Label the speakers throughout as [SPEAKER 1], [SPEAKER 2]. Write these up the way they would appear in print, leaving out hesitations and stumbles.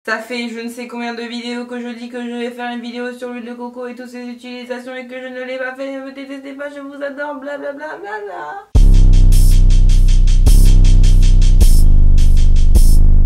[SPEAKER 1] Ça fait je ne sais combien de vidéos que je dis que je vais faire une vidéo sur l'huile de coco et toutes ses utilisations et que je ne l'ai pas fait. Ne me détestez pas, je vous adore, blablabla.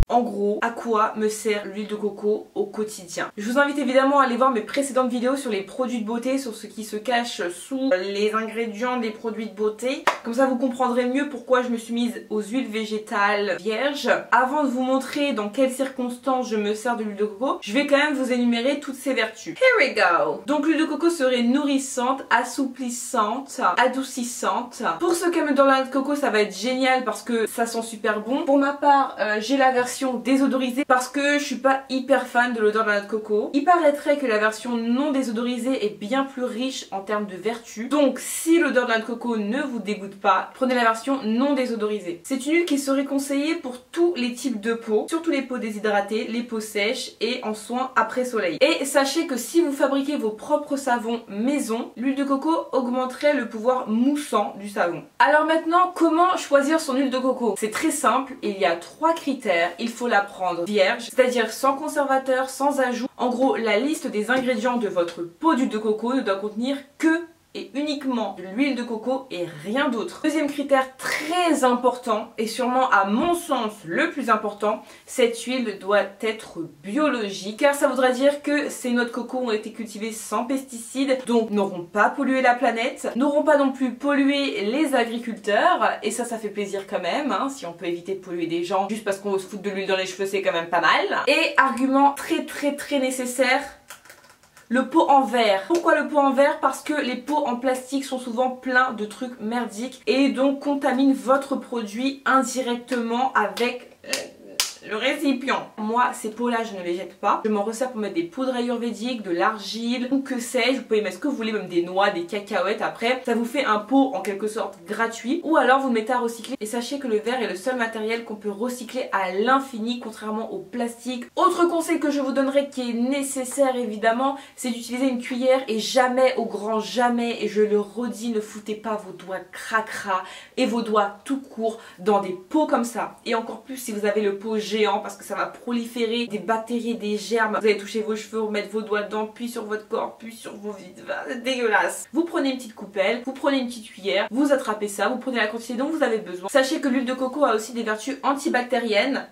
[SPEAKER 1] En gros, à quoi me sert l'huile de coco au quotidien? Je vous invite évidemment à aller voir mes précédentes vidéos sur les produits de beauté, sur ce qui se cache sous les ingrédients des produits de beauté. Comme ça vous comprendrez mieux pourquoi je me suis mise aux huiles végétales vierges. Avant de vous montrer dans quelles circonstances je me sers de l'huile de coco, je vais quand même vous énumérer toutes ses vertus. Here we go! Donc l'huile de coco serait nourrissante, assouplissante, adoucissante. Pour ceux qui aiment dans la de coco, ça va être génial parce que ça sent super bon. Pour ma part, j'ai la version désodorisée parce que je suis pas hyper fan de l'odeur de la noix de coco. Il paraîtrait que la version non désodorisée est bien plus riche en termes de vertus. Donc si l'odeur de la noix de coco ne vous dégoûte pas, prenez la version non désodorisée. C'est une huile qui serait conseillée pour tous les types de peau, surtout les peaux déshydratées, les peaux sèches et en soins après soleil. Et sachez que si vous fabriquez vos propres savons maison, l'huile de coco augmenterait le pouvoir moussant du savon. Alors maintenant, comment choisir son huile de coco? C'est très simple, il y a 3 critères. Il faut la prendre vierge, c'est-à-dire sans conservateur, sans ajout. En gros, la liste des ingrédients de votre pot d'huile de coco ne doit contenir que et uniquement de l'huile de coco et rien d'autre. Deuxième critère très important et sûrement à mon sens le plus important, cette huile doit être biologique car ça voudra dire que ces noix de coco ont été cultivées sans pesticides, donc n'auront pas pollué la planète, n'auront pas non plus pollué les agriculteurs et ça fait plaisir quand même, hein, si on peut éviter de polluer des gens juste parce qu'on se fout de l'huile dans les cheveux, c'est quand même pas mal. Et argument très nécessaire, le pot en verre. Pourquoi le pot en verre? Parce que les pots en plastique sont souvent pleins de trucs merdiques et donc contaminent votre produit indirectement avec le récipient. Moi, ces pots-là, je ne les jette pas. Je m'en resserre pour mettre des poudres ayurvédiques, de l'argile ou que sais-je. Vous pouvez mettre ce que vous voulez, même des noix, des cacahuètes. Après, ça vous fait un pot en quelque sorte gratuit. Ou alors vous le mettez à recycler. Et sachez que le verre est le seul matériel qu'on peut recycler à l'infini, contrairement au plastique. Autre conseil que je vous donnerai qui est nécessaire évidemment, c'est d'utiliser une cuillère et jamais, au grand jamais, et je le redis, ne foutez pas vos doigts cracra et vos doigts tout court dans des pots comme ça. Et encore plus si vous avez le pot géant parce que ça va proliférer des bactéries, des germes. Vous allez toucher vos cheveux, remettre vos doigts dedans, puis sur votre corps, puis sur vos vides. C'est dégueulasse. Vous prenez une petite coupelle, vous prenez une petite cuillère, vous attrapez ça, vous prenez la quantité dont vous avez besoin. Sachez que l'huile de coco a aussi des vertus antibactériennes.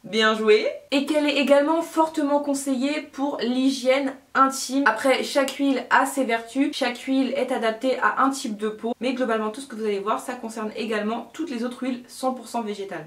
[SPEAKER 1] Bien joué. Et qu'elle est également fortement conseillée pour l'hygiène intime. Après, chaque huile a ses vertus, chaque huile est adaptée à un type de peau, mais globalement tout ce que vous allez voir, ça concerne également toutes les autres huiles 100% végétales.